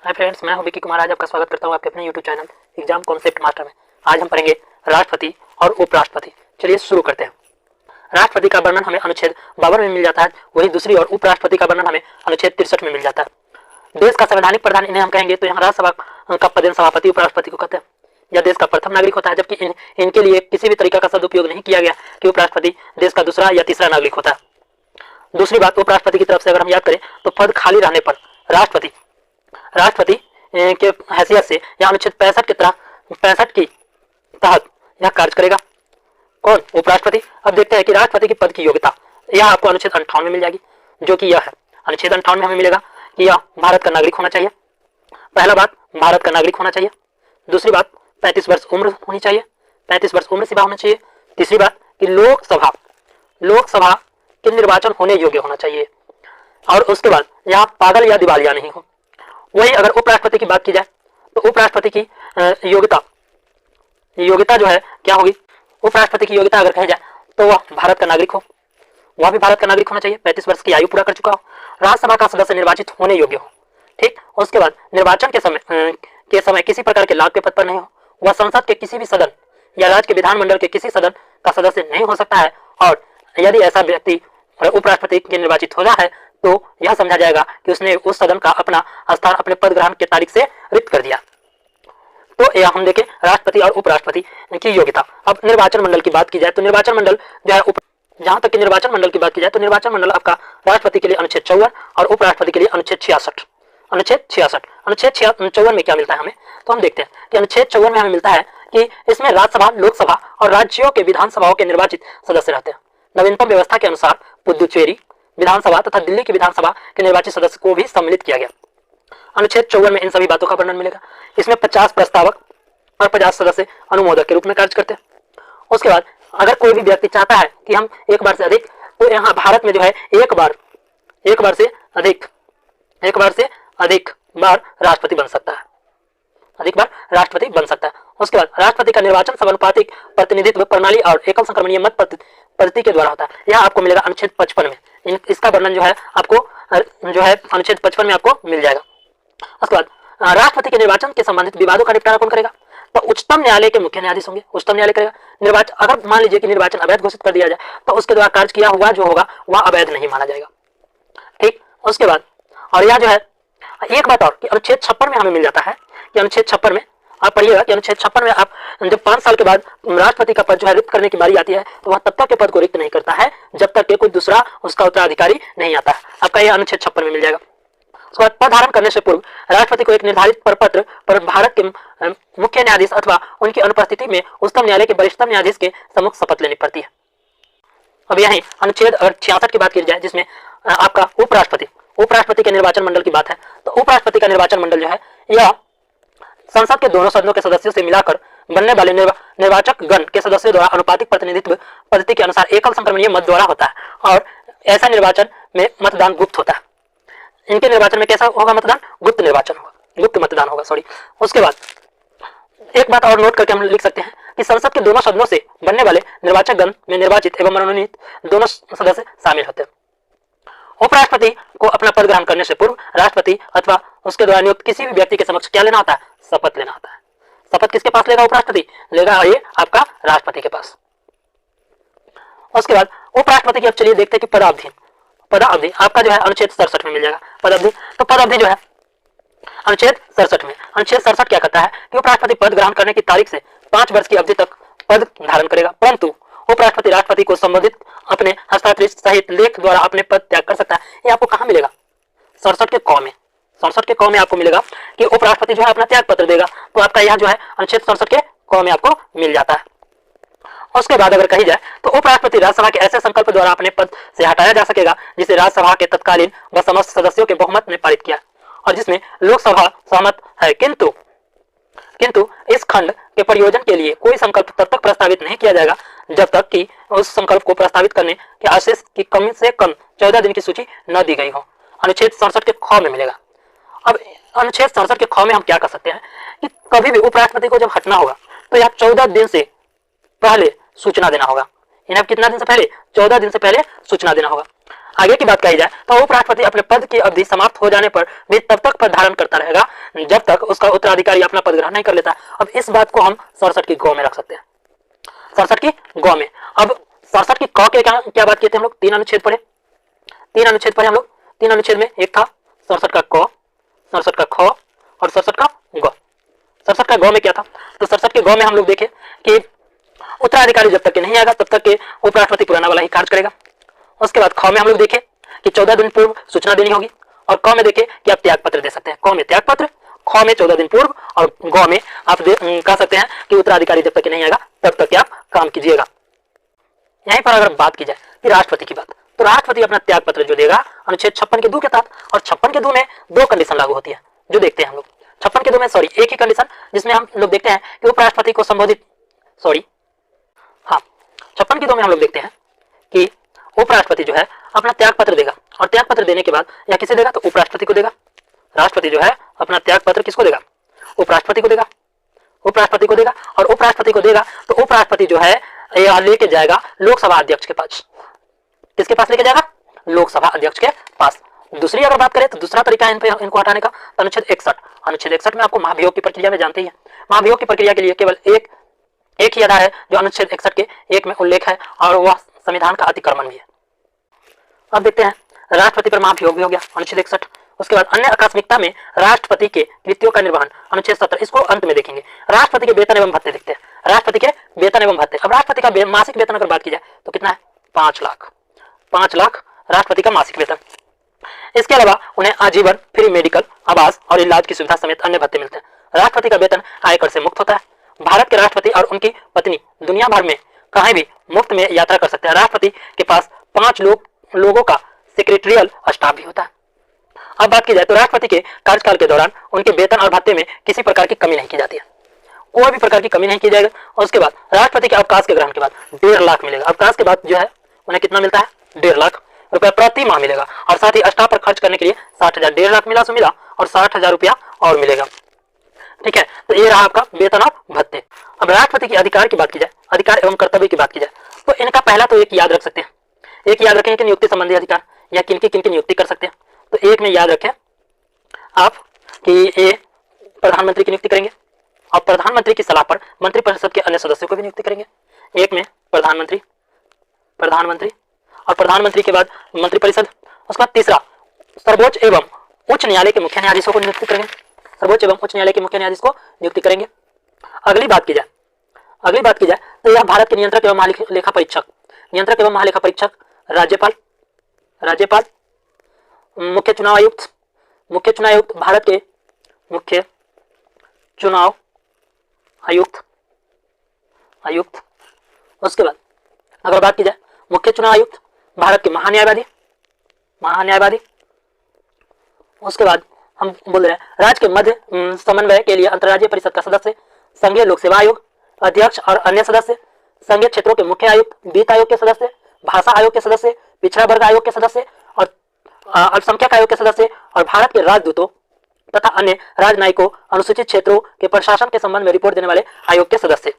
Hi friends, मैं हूं विकी कुमार। आज आपका स्वागत करता हूं आपके अपने YouTube channel exam concept master में। आज हम पढ़ेंगे राष्ट्रपति और उपराष्ट्रपति। चलिए शुरू करते हैं। राष्ट्रपति का वर्णन हमें अनुच्छेद 52 में मिल जाता है, वही दूसरी और उपराष्ट्रपति का वर्णन हमें अनुच्छेद 63 में मिल जाता है। देश का संवैधानिक प्रधान इन्हें हम कहेंगे तो यहाँ राज्यसभा का पदेन सभापति उपराष्ट्रपति को कहते हैं। यह देश का प्रथम नागरिक होता है, जबकि इनके लिए किसी भी तरीका का सदुपयोग नहीं किया गया कि उपराष्ट्रपति देश का दूसरा या तीसरा नागरिक होता है। दूसरी बात, उपराष्ट्रपति की तरफ से अगर हम याद करें तो पद खाली रहने पर राष्ट्रपति के हैसियत से यह अनुच्छेद 65 की तहत यह कार्य करेगा। कौन? उपराष्ट्रपति। अब देखते हैं कि राष्ट्रपति की पद की योग्यता यह आपको अनुच्छेद 58 में मिल जाएगी, जो कि यह है। अनुच्छेद 58 में हमें मिलेगा कि यह भारत का नागरिक होना चाहिए। पहला बात, भारत का नागरिक होना चाहिए। दूसरी बात, 35 वर्ष उम्र होनी चाहिए, 35 वर्ष उम्र सीमा होना चाहिए। तीसरी बात कि लोकसभा के निर्वाचन होने योग्य होना चाहिए। और उसके बाद यहाँ पागल या दिवालिया नहीं हो। वही अगर उपराष्ट्रपति की बात की जाए तो उपराष्ट्रपति की योग्यता जो है क्या होगी? उपराष्ट्रपति की योग्यता अगर कही जाए तो वह भारत का नागरिक हो, वह भी भारत का नागरिक होना चाहिए, 35 वर्ष की आयु पूरा कर चुका हो, राज्यसभा का सदस्य निर्वाचित होने योग्य हो। ठीक। उसके बाद निर्वाचन के समय किसी प्रकार के लाभ के पद पर नहीं हो, वह संसद के किसी भी सदन या राज्य के विधानमंडल के किसी सदन का सदस्य नहीं हो सकता है। और यदि ऐसा व्यक्ति उपराष्ट्रपति के निर्वाचित हो रहा है तो यह समझा जाएगा कि उसने उस सदन का अपना स्थान अपने पद ग्रहण के तारीख से रिक्त कर दिया। तो यह हम देखें राष्ट्रपति और उपराष्ट्रपति की योग्यता। अब निर्वाचन मंडल की बात की जाए तो निर्वाचन मंडल जो है, जहां तक कि निर्वाचन मंडल की बात की जाए तो निर्वाचन मंडल आपका राष्ट्रपति के लिए अनुच्छेद 54 और उपराष्ट्रपति के लिए अनुच्छेद 66। अनुच्छेद 54 में क्या मिलता है हमें? तो हम देखते हैं कि अनुच्छेद 54 में हमें मिलता है कि इसमें राज्यसभा, लोकसभा और राज्यों के विधानसभाओं के निर्वाचित सदस्य रहते हैं। नवीनतम व्यवस्था के अनुसार पुदुचेरी विधानसभा तथा दिल्ली की विधानसभा के निर्वाचित सदस्य को भी सम्मिलित किया गया। अनुच्छेद 54 में इन सभी बातों का वर्णन मिलेगा। इसमें 50 प्रस्तावक और 50 सदस्य अनुमोदक के रूप में कार्य करते हैं। उसके बाद अगर कोई भी व्यक्ति चाहता है कि हम एक बार से अधिक, तो यहाँ भारत में जो है एक बार से अधिक बार राष्ट्रपति बन सकता है, उसके बाद राष्ट्रपति का निर्वाचन समानुपातिक प्रतिनिधित्व प्रणाली और एकल संक्रमणीय मत पद्धति के द्वारा होता है। यह आपको मिलेगा अनुच्छेद 55 में। इसका वर्णन जो है आपको अनुच्छेद 55 में आपको मिल जाएगा। उसके बाद राष्ट्रपति के निर्वाचन के संबंधित विवादों का निपटारा कौन करेगा? तो उच्चतम न्यायालय के मुख्य न्यायाधीश होंगे, उच्चतम न्यायालय करेगा। निर्वाचन अगर मान लीजिए कि निर्वाचन अवैध घोषित कर दिया जाए तो उसके द्वारा कार्य किया हुआ जो होगा वह अवैध नहीं माना जाएगा। ठीक। उसके बाद और यह जो है एक बात और कि अनुच्छेद 56 में हमें मिल जाता है कि अनुच्छेद 56 में आप पढ़िएगा कि अनुच्छेद 56 में आप जब 5 साल के बाद राष्ट्रपति का पद जो है रिक्त करने की बारी आती है तो वह तब तक के पद को रिक्त नहीं करता है जब तक कि कोई दूसरा उसका उत्तराधिकारी नहीं आता है। आपका यह अनुच्छेद 56 में मिल जाएगा। उसके बाद पद धारण करने से पूर्व राष्ट्रपति को एक निर्धारित प्रपत्र पर भारत के मुख्य न्यायाधीश अथवा उनकी अनुपस्थिति में उच्चतम न्यायालय के वरिष्ठतम न्यायाधीश के सम्मुख शपथ लेनी पड़ती है। अब यही अनुच्छेद 66 की बात की जाए जिसमें आपका उपराष्ट्रपति के निर्वाचन मंडल की बात है, तो उपराष्ट्रपति का निर्वाचन मंडल जो है यह संसद के दोनों सदनों के सदस्यों से मिलाकर बनने वाले निर्वाचक गण के सदस्यों द्वारा अनुपातिक प्रतिनिधित्व पद्धति के अनुसार एकल संक्रमणीय मत द्वारा होता है। और ऐसा निर्वाचन में मतदान गुप्त होता है। इनके निर्वाचन में कैसा होगा? मतदान गुप्त मतदान होगा। उसके बाद एक बात और नोट करके हम लिख सकते हैं कि संसद के दोनों सदनों से बनने वाले निर्वाचक गण में निर्वाचित एवं मनोनीत दोनों सदस्य शामिल होते हैं। उपराष्ट्रपति को अपना पद ग्रहण करने से पूर्व राष्ट्रपति अथवा उसके द्वारा नियुक्त किसी भी व्यक्ति के समक्ष क्या लेना होता है? शपथ लेना होता है। शपथ किसके पास लेगा? उपराष्ट्रपति लेगा, ये आपका राष्ट्रपति के पास। उसके बाद उपराष्ट्रपति की अब चलिए देखते हैं कि पदावधि आपका जो है अनुच्छेद 67 में मिल जाएगा। पदावधि जो है अनुच्छेद 67 क्या कहता है कि उपराष्ट्रपति पद ग्रहण करने की तारीख से 5 वर्ष की अवधि तक पद धारण करेगा, परंतु उपराष्ट्रपति राष्ट्रपति को संबंधित अपने हस्ताक्षर सहित लेख द्वारा अपने पद त्याग कर सकता है। ये आपको कहाँ मिलेगा? 67 के क में आपको मिलेगा कि उपराष्ट्रपति जो है अपना त्याग पत्र देगा। तो आपका यह जो है अनुच्छेद 67 के क में आपको मिल जाता है। उसके बाद अगर कही जाए तो उपराष्ट्रपति राज्यसभा के ऐसे संकल्प द्वारा अपने पद से हटाया जा सकेगा जिसे राज्यसभा के तत्कालीन व समस्त सदस्यों के बहुमत ने पारित किया और जिसमें लोकसभा सहमत है, किंतु इस खंड के प्रयोजन के लिए कोई संकल्प तब तक प्रस्तावित नहीं किया जाएगा जब तक कि उस संकल्प को प्रस्तावित करने के आशेष की कम से कम 14 दिन की सूची न दी गई हो। अनुच्छेद 67 के ख में मिलेगा। अब अनुच्छेद 67 के ख में हम क्या कर सकते हैं कि कभी भी उपराष्ट्रपति को जब हटना होगा तो यह 14 दिन से पहले सूचना देना होगा। इन्हें कितना दिन से पहले? 14 दिन से पहले सूचना देना होगा। आगे की बात कही जाए तो उपराष्ट्रपति अपने पद की अवधि समाप्त हो जाने पर भी तब तक पद धारण करता रहेगा जब तक उसका उत्तराधिकारी अपना पद ग्रहण नहीं कर लेता। अब इस बात को हम 67 की गौ में रख सकते हैं, 67 की गौ में। अब 67 की क के क्या बात किए थे हम लोग, 3 अनुच्छेद पढ़े, 3 अनुच्छेद पढ़े हम लोग। 3 अनुच्छेद में एक था 67 का क, 67 का ख और 67 का ग। 67 का गौ में क्या था, तो 67 के गौ में हम लोग देखे कि उत्तराधिकारी जब तक के नहीं आएगा तब तक के उपराष्ट्रपति पुराना वाला ही कार्य करेगा। उसके बाद ख में हम लोग देखे कि 14 दिन पूर्व सूचना देनी होगी, और क में देखे कि आप त्याग पत्र दे सकते हैं। क में त्याग पत्र, ख में 14 दिन पूर्व, और ग में आप कह सकते हैं कि उत्तराधिकारी जब तक के नहीं आएगा तब तक के आप काम कीजिएगा। यहीं पर अगर बात की जाए कि राष्ट्रपति की बात, तो राष्ट्रपति अपना त्याग पत्र जो देगा अनुच्छेद 56 के 2 के तहत, और 56 के 2 में 2 कंडीशन लागू होती है जो देखते हैं हम लोग। 56 के 2 में एक ही कंडीशन जिसमें हम लोग देखते हैं कि उपराष्ट्रपति को संबोधित 56 के 2 में हम लोग देखते हैं कि उपराष्ट्रपति जो है अपना त्याग पत्र देगा, और त्याग पत्र देने के बाद यह किसे देगा, तो उपराष्ट्रपति को देगा। राष्ट्रपति जो है अपना त्याग पत्र किसको देगा, उपराष्ट्रपति को देगा, उपराष्ट्रपति को देगा। और उपराष्ट्रपति को देगा तो उपराष्ट्रपति जो है यह लेके जाएगा लोकसभा अध्यक्ष के पास। किसके पास लेके जाएगा, लोकसभा अध्यक्ष के पास। दूसरी अगर बात करें तो दूसरा तरीका है इनको हटाने का, तो अनुच्छेद 61। अनुच्छेद 61 में आपको महाभियोग की प्रक्रिया में जानते ही है, महाभियोग की प्रक्रिया के लिए केवल एक ही आधार है जो अनुच्छेद 61 के 1 में उल्लेख है, और वह संविधान का अतिक्रमण भी है। अब देखते हैं राष्ट्रपति पर महाभियोग भी हो गया अनुच्छेद 61। उसके बाद अन्य आकस्मिकता में राष्ट्रपति के कृत्यों का निर्वहन अनुच्छेद 70, इसको अंत में देखेंगे। राष्ट्रपति के वेतन एवं भत्ते देखते हैं, राष्ट्रपति के वेतन एवं भत्ते। अब राष्ट्रपति का मासिक वेतन अगर बात की जाए तो कितना है, 5 लाख, 5 लाख राष्ट्रपति का मासिक वेतन। इसके अलावा उन्हें आजीवन फ्री मेडिकल, आवास और इलाज की सुविधा समेत अन्य भत्ते मिलते हैं। राष्ट्रपति का वेतन आयकर से मुक्त होता है। भारत के राष्ट्रपति और उनकी पत्नी दुनिया भर में कहीं भी मुफ्त में यात्रा कर सकते हैं। राष्ट्रपति के पास 5 लोगों का सेक्रेटरियल स्टाफ भी होता है। अब बात की जाए तो राष्ट्रपति के कार्यकाल के दौरान उनके वेतन और भत्ते में किसी प्रकार की कमी नहीं की जाती है, कोई भी प्रकार की कमी नहीं की जाएगी। और उसके बाद राष्ट्रपति के अवकाश के ग्रहण के बाद 1.5 लाख मिलेगा। अवकाश के बाद जो है उन्हें कितना मिलता है, 1.5 लाख रुपया प्रति माह मिलेगा। और साथ ही स्टाफ पर खर्च करने के लिए 60,000, 1.5 लाख मिला सो मिला, और 60,000 रुपया और मिलेगा। ठीक है, तो ये रहा आपका वेतन और भत्ते। अब राष्ट्रपति के अधिकार की बात की जाए, अधिकार एवं कर्तव्य की बात की जाए, तो इनका पहला तो एक याद रख सकते हैं, एक याद रखें कि नियुक्ति संबंधी अधिकार या किन की नियुक्ति कर सकते हैं। तो एक में याद रखें आप कि ये प्रधानमंत्री की नियुक्ति करेंगे, और प्रधानमंत्री की सलाह पर मंत्रिपरिषद के अन्य सदस्यों को भी नियुक्ति करेंगे। एक में प्रधानमंत्री और प्रधानमंत्री के बाद मंत्रिपरिषद। उसके बाद तीसरा सर्वोच्च एवं उच्च न्यायालय के मुख्य न्यायाधीशों को नियुक्ति करेंगे, सर्वोच्च एवं उच्च न्यायालय के मुख्य न्यायाधीश को नियुक्ति करेंगे। अगली बात की जाए तो यह भारत के नियंत्रक एवं महालेखा परीक्षक, राज्यपाल, मुख्य चुनाव आयुक्त, भारत के मुख्य चुनाव आयुक्त। उसके बाद अगर बात की जाए मुख्य चुनाव आयुक्त, भारत के महान्यायवादी। उसके बाद हम बोल रहे हैं राज्य के मध्य समन्वय के लिए अंतर्राज्यीय परिषद का सदस्य, संघीय लोक सेवा आयोग अध्यक्ष और अन्य सदस्य, संघीय क्षेत्रों के मुख्य आयुक्त, वित्त आयोग के सदस्य, भाषा आयोग के सदस्य, पिछड़ा वर्ग आयोग के सदस्य और अल्पसंख्यक आयोग के सदस्य, और भारत के राजदूतों तथा अन्य राजनयिकों, अनुसूचित क्षेत्रों के प्रशासन के संबंध में रिपोर्ट देने वाले आयोग के सदस्य।